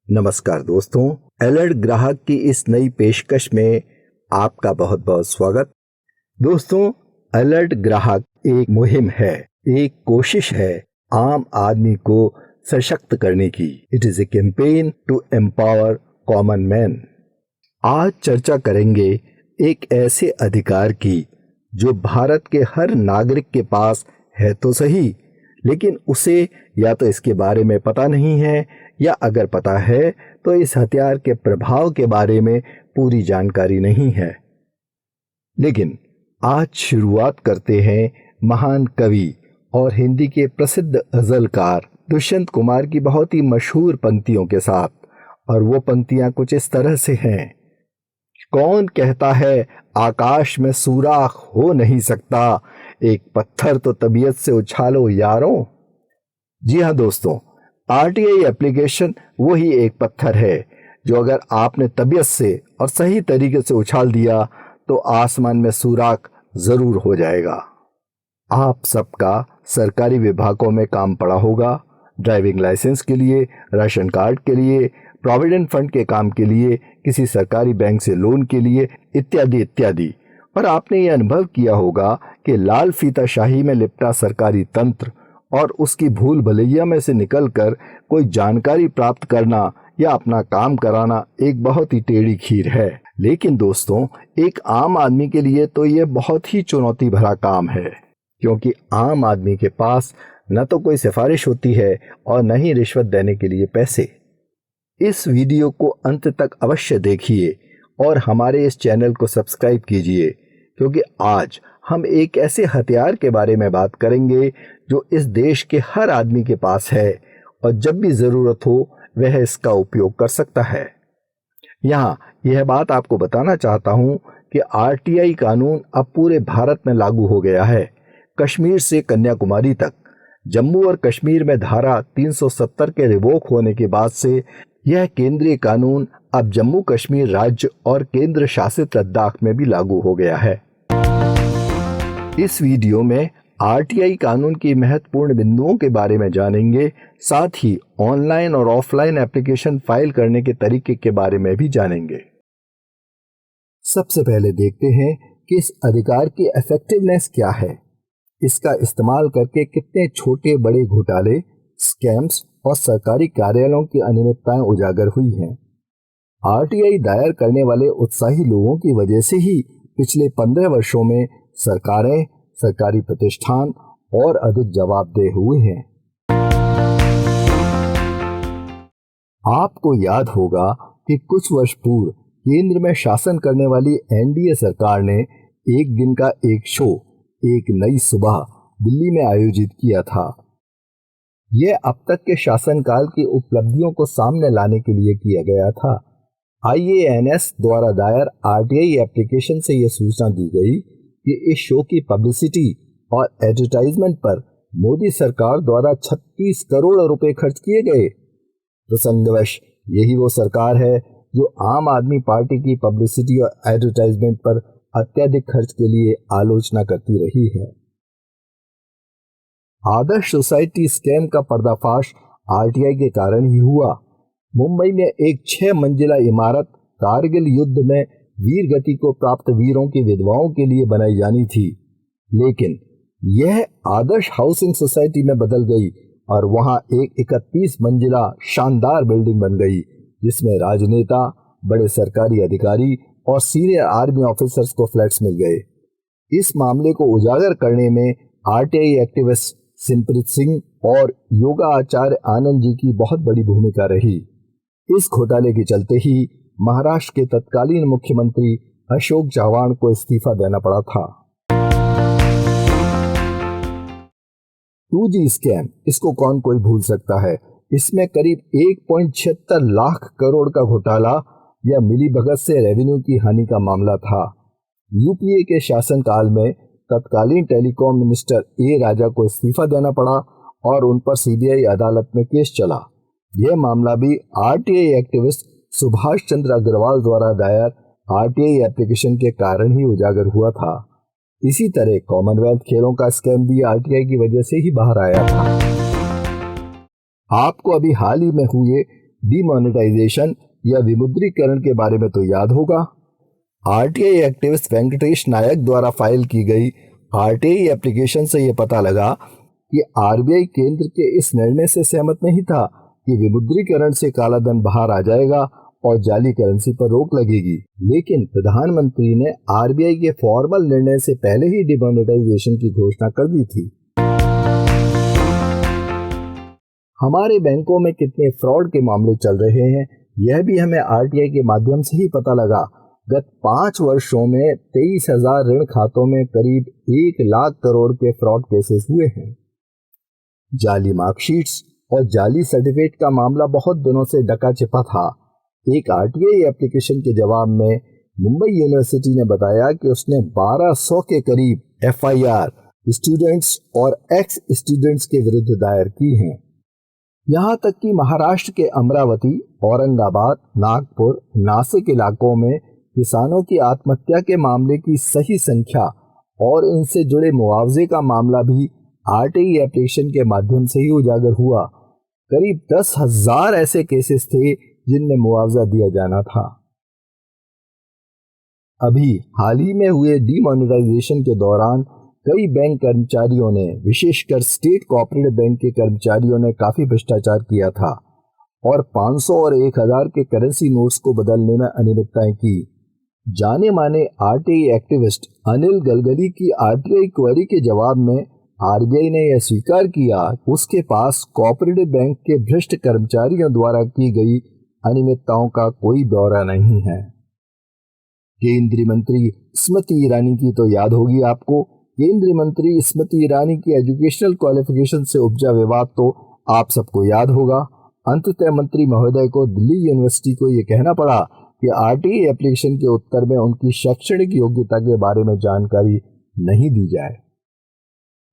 नमस्कार दोस्तों, अलर्ट ग्राहक की इस नई पेशकश में आपका बहुत बहुत स्वागत। दोस्तों, अलर्ट ग्राहक एक मुहिम है, एक कोशिश है आम आदमी को सशक्त करने की। It is a campaign to empower common man. आज चर्चा करेंगे एक ऐसे अधिकार की जो भारत के हर नागरिक के पास है तो सही, लेकिन उसे या तो इसके बारे में पता नहीं है या अगर पता है तो इस हथियार के प्रभाव के बारे में पूरी जानकारी नहीं है। लेकिन आज शुरुआत करते हैं महान कवि और हिंदी के प्रसिद्ध गजलकार दुष्यंत कुमार की बहुत ही मशहूर पंक्तियों के साथ। और वो पंक्तियां कुछ इस तरह से हैं। कौन कहता है आकाश में सुराख हो नहीं सकता, एक पत्थर तो तबीयत से उछालो यारों। जी हाँ दोस्तों, आरटीआई एप्लीकेशन वही एक पत्थर है जो अगर आपने तबीयत से और सही तरीके से उछाल दिया तो आसमान में सुराख जरूर हो जाएगा। आप सबका सरकारी विभागों में काम पड़ा होगा, ड्राइविंग लाइसेंस के लिए, राशन कार्ड के लिए, प्रोविडेंट फंड के काम के लिए, किसी सरकारी बैंक से लोन के लिए, इत्यादि इत्यादि। और आपने ये अनुभव किया होगा कि लाल फीताशाही में लिपटा सरकारी तंत्र और उसकी भूल भलैया में से निकलकर कोई जानकारी प्राप्त करना या अपना काम कराना एक बहुत ही टेढ़ी खीर है। लेकिन दोस्तों, एक आम आदमी के लिए तो ये बहुत ही चुनौती भरा काम है, क्योंकि आम आदमी के पास न तो कोई सिफारिश होती है और न ही रिश्वत देने के लिए पैसे। इस वीडियो को अंत तक अवश्य देखिए और हमारे इस चैनल को सब्सक्राइब कीजिए, क्योंकि आज हम एक ऐसे हथियार के बारे में बात करेंगे जो इस देश के हर आदमी के पास है और जब भी ज़रूरत हो वह इसका उपयोग कर सकता है। यहाँ यह बात आपको बताना चाहता हूँ कि आरटीआई कानून अब पूरे भारत में लागू हो गया है, कश्मीर से कन्याकुमारी तक। जम्मू और कश्मीर में धारा 370 के रिवोक होने के बाद से यह केंद्रीय कानून अब जम्मू कश्मीर राज्य और केंद्र शासित लद्दाख में भी लागू हो गया है। इस वीडियो में आरटीआई कानून की महत्वपूर्ण बिंदुओं के बारे में जानेंगे, साथ ही ऑनलाइन और ऑफलाइन एप्लीकेशन फाइल करने के तरीके के बारे में भी जानेंगे। सबसे पहले देखते हैं कि इस अधिकार की इफेक्टिवनेस क्या है। इसका इस्तेमाल करके कितने छोटे बड़े घोटाले, स्कैम्स और सरकारी कार्यालयों की अनियमितताएं उजागर हुई हैं। आरटीआई दायर करने वाले उत्साही लोगों की वजह से ही पिछले 15 वर्षों में सरकारें, सरकारी प्रतिष्ठान और अधिक जवाबदेह हुए हैं। आपको याद होगा कि कुछ वर्ष पूर्व केंद्र में शासन करने वाली एनडीए सरकार ने एक दिन का एक शो, एक नई सुबह दिल्ली में आयोजित किया था। यह अब तक के शासनकाल की उपलब्धियों को सामने लाने के लिए किया गया था। आईएएनएस द्वारा दायर आरटीआई एप्लीकेशन से यह सूचना दी गई कि इस शो की पब्लिसिटी और एडवर्टाइजमेंट पर मोदी सरकार द्वारा 36 करोड़ रुपए खर्च किए गए। प्रसंगवश यही वो सरकार है जो आम आदमी पार्टी की पब्लिसिटी और एडवर्टाइजमेंट पर अत्यधिक खर्च के लिए आलोचना करती रही है। आदर्श सोसाइटी स्कैम का पर्दाफाश आरटीआई के कारण ही हुआ। मुंबई में एक 6 मंजिला इमारत कारगिल युद्ध में वीर गति को प्राप्त वीरों की विधवाओं के लिए बनाई जानी थी, लेकिन यह आदर्श हाउसिंग सोसाइटी में बदल गई और वहां एक 31 मंजिला शानदार बिल्डिंग बन गई, जिसमें राजनेता, बड़े सरकारी अधिकारी और सीनियर आर्मी ऑफिसर्स को फ्लैट्स मिल गए। इस मामले को उजागर करने में आरटीआई एक्टिविस्ट सिमरप्रीत सिंह और योगा आचार्य आनंद जी की बहुत बड़ी भूमिका रही। इस घोटाले के चलते ही महाराष्ट्र के तत्कालीन मुख्यमंत्री अशोक चव्हाण को इस्तीफा देना पड़ा था। 2G स्कैम, इसको कौन कोई भूल सकता है। इसमें करीब 1.76 लाख करोड़ का घोटाला या मिलीभगत से रेवेन्यू की हानि का मामला था। यूपीए के शासनकाल में तत्कालीन टेलीकॉम मिनिस्टर ए राजा को इस्तीफा देना पड़ा और उन पर सीबीआई अदालत में केस चला। यह मामला भी आरटीआई एक्टिविस्ट सुभाष चंद्र अग्रवाल द्वारा दायर आरटीआई एप्लीकेशन के कारण ही उजागर हुआ था। इसी तरह कॉमनवेल्थ खेलों का स्कैम भी आरटीआई की वजह से ही बाहर आया था। आपको अभी हाल ही में हुए डिमोनेटाइजेशन या विमुद्रीकरण के बारे में तो याद होगा। आरटीआई एक्टिविस्ट वेंकटेश नायक द्वारा फाइल की गई आरटीआई एप्लीकेशन से यह पता लगा कि आरबीआई केंद्र के इस निर्णय से सहमत नहीं था कि विमुद्रीकरण से काला धन बाहर आ जाएगा और जाली करेंसी पर रोक लगेगी, लेकिन प्रधानमंत्री ने आरबीआई के फॉर्मल निर्णय से पहले ही डिमोनेटाइजेशन की घोषणा कर दी थी। हमारे बैंकों में कितने फ्रॉड के मामले चल रहे हैं, यह भी हमें आरटीआई के माध्यम से ही पता लगा। गत 5 वर्षों में 23,000 ऋण खातों में करीब 1 लाख करोड़ के फ्रॉड केसेस हुए हैं। जाली मार्कशीट्स और जाली सर्टिफिकेट का मामला बहुत दिनों से डका छिपा था। एक आरटीआई एप्लीकेशन के जवाब में मुंबई यूनिवर्सिटी ने बताया कि उसने 1200 के करीब एफआईआर स्टूडेंट्स और एक्स स्टूडेंट्स के विरुद्ध दायर की हैं। यहाँ तक कि महाराष्ट्र के अमरावती, औरंगाबाद, नागपुर, नासिक इलाकों में किसानों की आत्महत्या के मामले की सही संख्या और इनसे जुड़े मुआवजे का मामला भी आरटीआई एप्लीकेशन के माध्यम से ही उजागर हुआ। करीब 10,000 ऐसे केसेस थे जिनमें मुआवजा दिया जाना था। अभी हाल ही में हुए डिमोनेटाइजेशन के दौरान कई बैंक कर्मचारियों ने, विशेषकर स्टेट कोऑपरेटिव बैंक के कर्मचारियों ने काफी भ्रष्टाचार किया था और 500 और 1000 के करेंसी नोट्स को बदलने में अनियमितताएं की। जाने माने आरटीआई एक्टिविस्ट अनिल गलगली की आरटीआई क्वेरी के जवाब में आरबीआई ने यह स्वीकार किया उसके पास कोऑपरेटिव बैंक के भ्रष्ट कर्मचारियों द्वारा की गई अनियमितताओं का कोई ब्यौरा नहीं है। केंद्रीय मंत्री स्मृति ईरानी की तो याद होगी आपको। केंद्रीय मंत्री स्मृति ईरानी की एजुकेशनल क्वालिफिकेशन से उपजा विवाद तो आप सबको याद होगा। अंततः मंत्री महोदय को दिल्ली यूनिवर्सिटी को यह कहना पड़ा कि आरटीआई एप्लीकेशन के उत्तर में उनकी शैक्षणिक योग्यता के बारे में जानकारी नहीं दी जाए।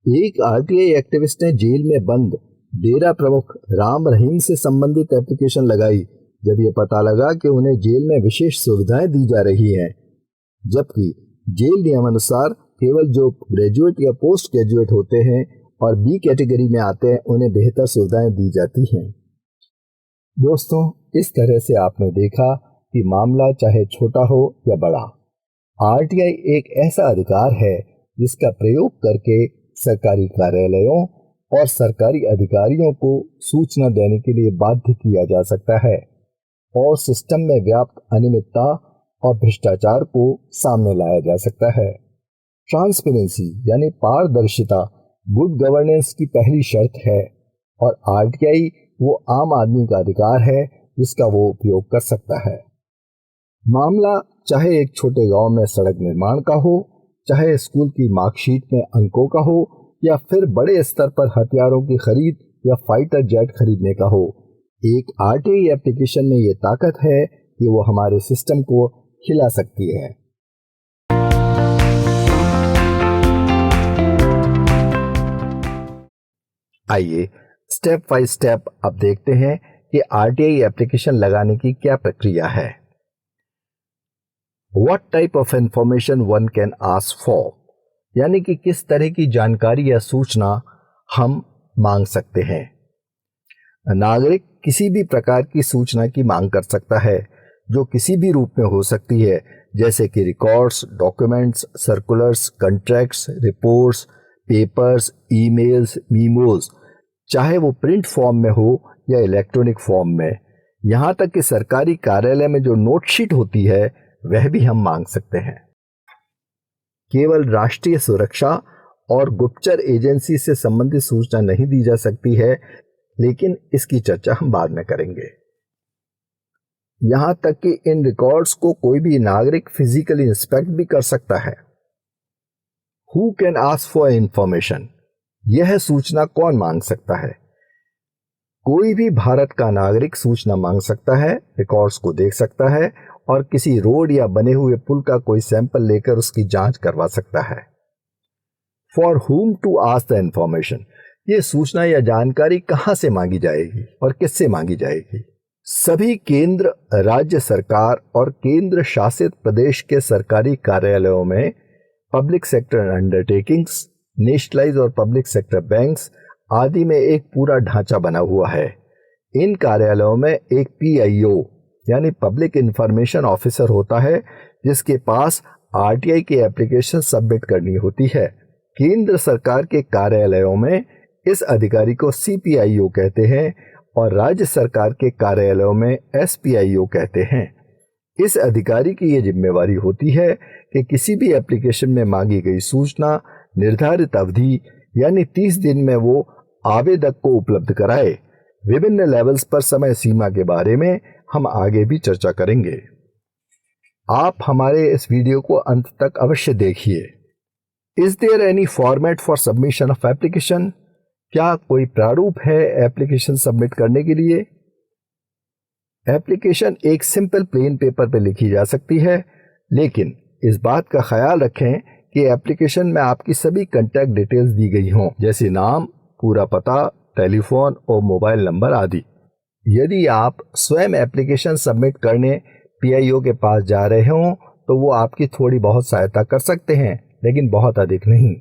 एक आरटीआई एक्टिविस्ट ने जेल में बंद डेरा प्रमुख राम रहीम से संबंधित एप्लीकेशन लगाई जब यह पता लगा कि उन्हें जेल में विशेष सुविधाएं दी जा रही हैं, जबकि जेल नियमानुसार केवल जो ग्रेजुएट या पोस्ट ग्रेजुएट होते हैं और बी कैटेगरी में आते हैं उन्हें बेहतर सुविधाएं दी जाती हैं। दोस्तों, इस तरह से आपने देखा कि मामला चाहे छोटा हो या बड़ा, आरटीआई एक ऐसा अधिकार है जिसका प्रयोग करके सरकारी कार्यालयों और सरकारी अधिकारियों को सूचना देने के लिए बाध्य किया जा सकता है और सिस्टम में व्याप्त अनियमितता और भ्रष्टाचार को सामने लाया जा सकता है। ट्रांसपेरेंसी यानी पारदर्शिता गुड गवर्नेंस की पहली शर्त है और आरटीआई वो आम आदमी का अधिकार है जिसका वो उपयोग कर सकता है। मामला चाहे एक छोटे गांव में सड़क निर्माण का हो, चाहे स्कूल की मार्कशीट में अंकों का हो, या फिर बड़े स्तर पर हथियारों की खरीद या फाइटर जेट खरीदने का हो, एक आरटीआई एप्लीकेशन में ये ताकत है कि वो हमारे सिस्टम को हिला सकती है। आइए स्टेप बाय स्टेप अब देखते हैं कि आरटीआई एप्लीकेशन लगाने की क्या प्रक्रिया है। What type of information one can ask for, यानी कि किस तरह की जानकारी या सूचना हम मांग सकते हैं। नागरिक किसी भी प्रकार की सूचना की मांग कर सकता है जो किसी भी रूप में हो सकती है, जैसे कि records, documents, circulars, contracts, reports, papers, emails, memos, चाहे वो प्रिंट फॉर्म में हो या इलेक्ट्रॉनिक फॉर्म में। यहाँ तक कि सरकारी कार्यालय में जो नोटशीट होती है वह भी हम मांग सकते हैं। केवल राष्ट्रीय सुरक्षा और गुप्तचर एजेंसी से संबंधित सूचना नहीं दी जा सकती है, लेकिन इसकी चर्चा हम बाद में करेंगे। यहां तक कि इन रिकॉर्ड्स को कोई भी नागरिक फिजिकली इंस्पेक्ट भी कर सकता है। Who can ask for information, यह सूचना कौन मांग सकता है? कोई भी भारत का नागरिक सूचना मांग सकता है, रिकॉर्ड्स को देख सकता है और किसी रोड या बने हुए पुल का कोई सैंपल लेकर उसकी जांच करवा सकता है। फॉर हुम टू आस्क द इंफॉर्मेशन, ये सूचना या जानकारी कहां से मांगी जाएगी और किससे मांगी जाएगी? सभी केंद्र, राज्य सरकार और केंद्र शासित प्रदेश के सरकारी कार्यालयों में, पब्लिक सेक्टर अंडरटेकिंग्स, नेशनलाइज और पब्लिक सेक्टर बैंक्स आदि में एक पूरा ढांचा बना हुआ है। इन कार्यालयों में एक PIO यानी पब्लिक इंफॉर्मेशन ऑफिसर होता है, जिसके पास RTI की एप्लीकेशन सबमिट करनी होती है। केंद्र सरकार के कार्यालयों में इस अधिकारी को CPIO कहते हैं और राज्य सरकार के कार्यालयों में SPIO कहते हैं। इस अधिकारी की ये जिम्मेवारी होती है कि किसी भी एप्लीकेशन में मांगी गई सूचना निर्धारित अवधि यानी 30 दिन में वो आवेदक को उपलब्ध कराए। विभिन्न लेवल्स पर समय सीमा के बारे में हम आगे भी चर्चा करेंगे। आप हमारे इस वीडियो को अंत तक अवश्य देखिए। Is there any format for submission of application? क्या कोई प्रारूप है एप्लीकेशन सबमिट करने के लिए? एप्लीकेशन एक सिंपल प्लेन पेपर पर लिखी जा सकती है, लेकिन इस बात का ख्याल रखें कि एप्लीकेशन में आपकी सभी कॉन्टैक्ट डिटेल्स दी गई हों, जैसे नाम, पूरा पता, टेलीफोन और मोबाइल नंबर आदि। यदि आप स्वयं एप्लीकेशन सबमिट करने PIO के पास जा रहे हों तो वो आपकी थोड़ी बहुत सहायता कर सकते हैं, लेकिन बहुत अधिक नहीं।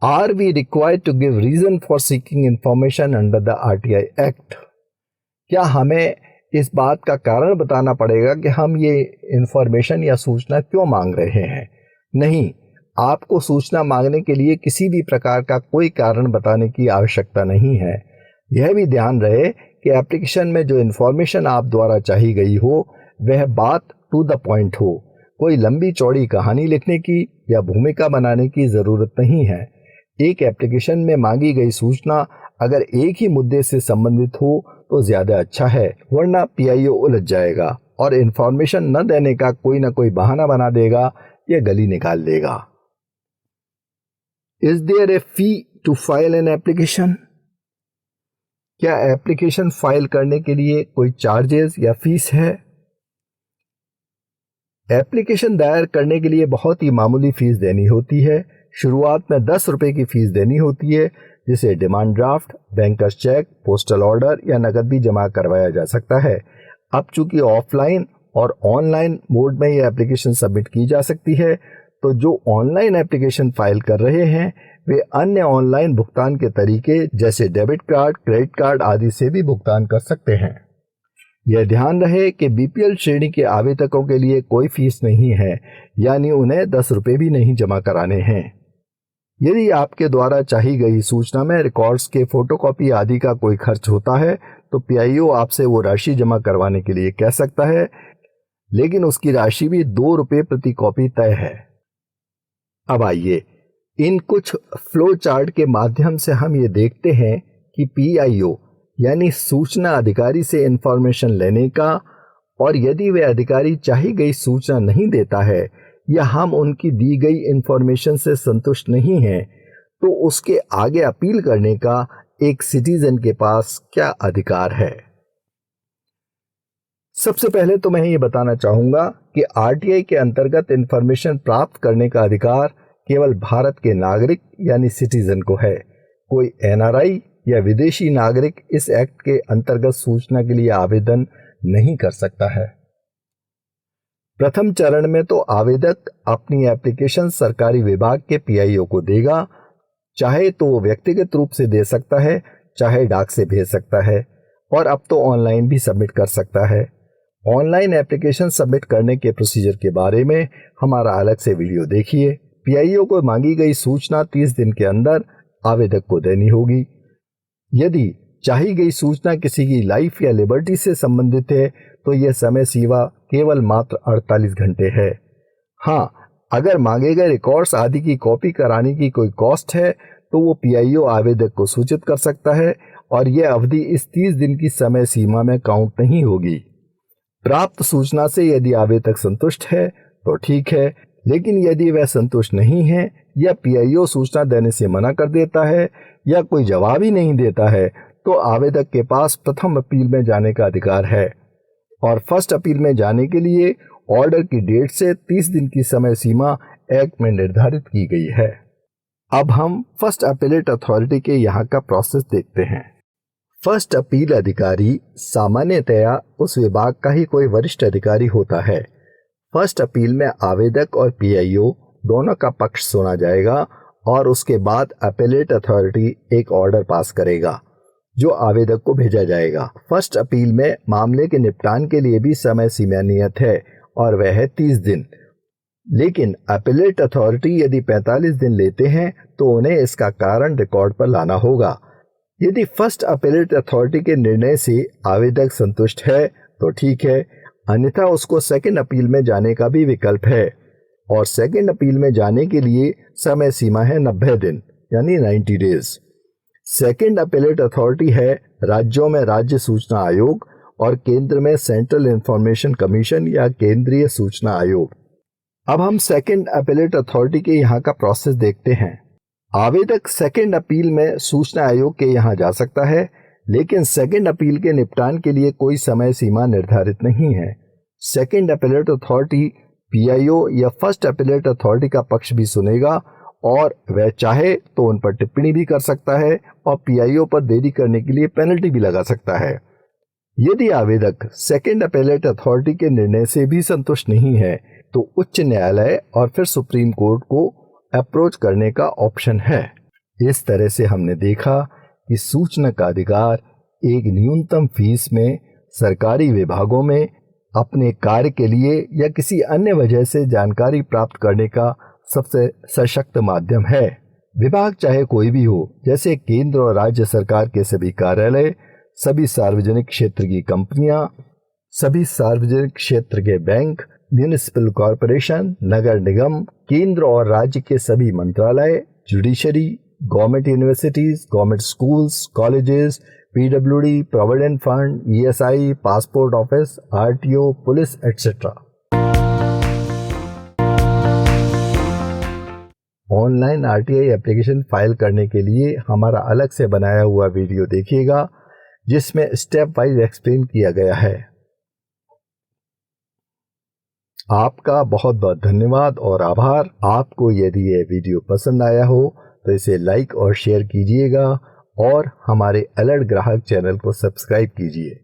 Are we required to give reason for seeking information under the RTI Act? क्या हमें इस बात का कारण बताना पड़ेगा कि हम ये इंफॉर्मेशन या सूचना क्यों मांग रहे हैं? नहीं, आपको सूचना मांगने के लिए किसी भी प्रकार का कोई कारण बताने की आवश्यकता नहीं है। यह भी ध्यान रहे कि एप्लीकेशन में जो इंफॉर्मेशन आप द्वारा चाही गई हो वह बात टू द पॉइंट हो। कोई लंबी चौड़ी कहानी लिखने की या भूमिका बनाने की ज़रूरत नहीं है। एक एप्लीकेशन में मांगी गई सूचना अगर एक ही मुद्दे से संबंधित हो तो ज़्यादा अच्छा है, वरना PIO उलझ जाएगा और इंफॉर्मेशन न देने का कोई ना कोई बहाना बना देगा या गली निकाल देगा। Is there a fee to file an application? क्या एप्लीकेशन फाइल करने के लिए कोई चार्जेस या फीस है? एप्लीकेशन दायर करने के लिए बहुत ही मामूली फीस देनी होती है। शुरुआत में 10 रुपए की फीस देनी होती है, जिसे demand draft, bankers cheque, postal order या नकद भी जमा करवाया जा सकता है। अब चूंकि ऑफलाइन और ऑनलाइन मोड में ये एप्लीकेशन सबमिट की जा सकती है, तो जो ऑनलाइन एप्लीकेशन फाइल कर रहे हैं वे अन्य ऑनलाइन भुगतान के तरीके जैसे डेबिट कार्ड, क्रेडिट कार्ड आदि से भी भुगतान कर सकते हैं। यह ध्यान रहे कि BPL श्रेणी के आवेदकों के लिए कोई फीस नहीं है, यानी उन्हें 10 रुपए भी नहीं जमा कराने हैं। यदि आपके द्वारा चाही गई सूचना में रिकॉर्ड्स के फोटोकॉपी आदि का कोई खर्च होता है तो PIO आपसे वो राशि जमा करवाने के लिए कह सकता है, लेकिन उसकी राशि भी 2 रुपए प्रति कॉपी तय है। अब आइए इन कुछ फ्लो चार्ट के माध्यम से हम ये देखते हैं कि PIO यानी सूचना अधिकारी से इंफॉर्मेशन लेने का, और यदि वह अधिकारी चाही गई सूचना नहीं देता है या हम उनकी दी गई इंफॉर्मेशन से संतुष्ट नहीं हैं, तो उसके आगे अपील करने का एक सिटीजन के पास क्या अधिकार है। सबसे पहले तो मैं ये बताना चाहूंगा कि RTI के अंतर्गत इंफॉर्मेशन प्राप्त करने का अधिकार केवल भारत के नागरिक यानी सिटीजन को है। कोई NRI या विदेशी नागरिक इस एक्ट के अंतर्गत सूचना के लिए आवेदन नहीं कर सकता है। प्रथम चरण में तो आवेदक अपनी एप्लीकेशन सरकारी विभाग के PIO को देगा, चाहे तो वो व्यक्तिगत रूप से दे सकता है, चाहे डाक से भेज सकता है, और अब तो ऑनलाइन भी सबमिट कर सकता है। ऑनलाइन एप्लीकेशन सबमिट करने के प्रोसीजर के बारे में हमारा अलग से वीडियो देखिए। PIO को मांगी गई सूचना 30 दिन के अंदर आवेदक को देनी होगी। यदि चाही गई सूचना किसी की लाइफ या लिबर्टी से संबंधित है तो यह समय सीमा केवल मात्र 48 घंटे है। हाँ, अगर मांगे गए रिकॉर्ड्स आदि की कॉपी कराने की कोई कॉस्ट है तो वो PIO आवेदक को सूचित कर सकता है और यह अवधि इस 30 दिन की समय सीमा में काउंट नहीं होगी। प्राप्त सूचना से यदि आवेदक संतुष्ट है तो ठीक है, लेकिन यदि वह संतुष्ट नहीं है या PIO सूचना देने से मना कर देता है या कोई जवाब ही नहीं देता है तो आवेदक के पास प्रथम अपील में जाने का अधिकार है, और फर्स्ट अपील में जाने के लिए ऑर्डर की डेट से 30 दिन की समय सीमा एक्ट में निर्धारित की गई है। अब हम फर्स्ट अपीलेट अथॉरिटी के यहाँ का प्रोसेस देखते हैं। फर्स्ट अपील अधिकारी सामान्यतया उस विभाग का ही कोई वरिष्ठ अधिकारी होता है। फर्स्ट अपील में आवेदक और PIO दोनों का पक्ष सुना जाएगा और उसके बाद अपीलेट अथॉरिटी एक ऑर्डर पास करेगा। जो आवेदक को भेजा जाएगा। फर्स्ट अपील में मामले के निपटान के लिए भी समय सीमा नियत है और वह है 30 दिन। लेकिन अपीलेट अथॉरिटी यदि 45 दिन लेते हैं तो उन्हें इसका कारण रिकॉर्ड पर लाना होगा। यदि फर्स्ट अपीलेट अथॉरिटी के निर्णय से आवेदक संतुष्ट है तो ठीक है, अन्यथा उसको सेकंड अपील में जाने का भी विकल्प है और सेकंड अपील में जाने के लिए समय सीमा है 90 दिन यानी 90 डेज। सेकंड अपीलेट अथॉरिटी है राज्यों में राज्य सूचना आयोग और केंद्र में सेंट्रल इंफॉर्मेशन कमीशन या केंद्रीय सूचना आयोग। अब हम सेकंड अपीलेट अथॉरिटी के यहाँ का प्रोसेस देखते हैं। आवेदक सेकंड अपील में सूचना आयोग के यहाँ जा सकता है, लेकिन सेकंड अपील के निपटान के लिए कोई समय सीमा निर्धारित नहीं है। सेकंड अपीलेट अथॉरिटी पीआईओ या फर्स्ट अपीलेट अथॉरिटी का पक्ष भी सुनेगा और वह चाहे तो उन पर टिप्पणी भी कर सकता है और पीआईओ पर देरी करने के लिए पेनल्टी भी लगा सकता है। यदि आवेदक सेकंड अपीलेट अथॉरिटी के निर्णय से भी संतुष्ट नहीं है तो उच्च न्यायालय और फिर सुप्रीम कोर्ट को अप्रोच करने का ऑप्शन है। इस तरह से हमने देखा कि सूचना का अधिकार एक न्यूनतम फीस में सरकारी विभागों में अपने कार्य के लिए या किसी अन्य वजह से जानकारी प्राप्त करने का सबसे सशक्त माध्यम है। विभाग चाहे कोई भी हो, जैसे केंद्र और राज्य सरकार के सभी कार्यालय, सभी सार्वजनिक क्षेत्र की कंपनियां, सभी सार्वजनिक क्षेत्र के बैंक, म्यूनिसिपल कॉरपोरेशन, नगर निगम, केंद्र और राज्य के सभी मंत्रालय, judiciary, government universities, government schools, colleges, PWD, provident fund, ESI, passport office, RTO, police etcetera. Online RTI application file करने के लिए हमारा अलग से बनाया हुआ वीडियो देखिएगा, जिसमें स्टेप वाइज एक्सप्लेन किया गया है। आपका बहुत बहुत धन्यवाद और आभार। आपको यदि यह वीडियो पसंद आया हो तो इसे लाइक और शेयर कीजिएगा और हमारे अलर्ट ग्राहक चैनल को सब्सक्राइब कीजिए।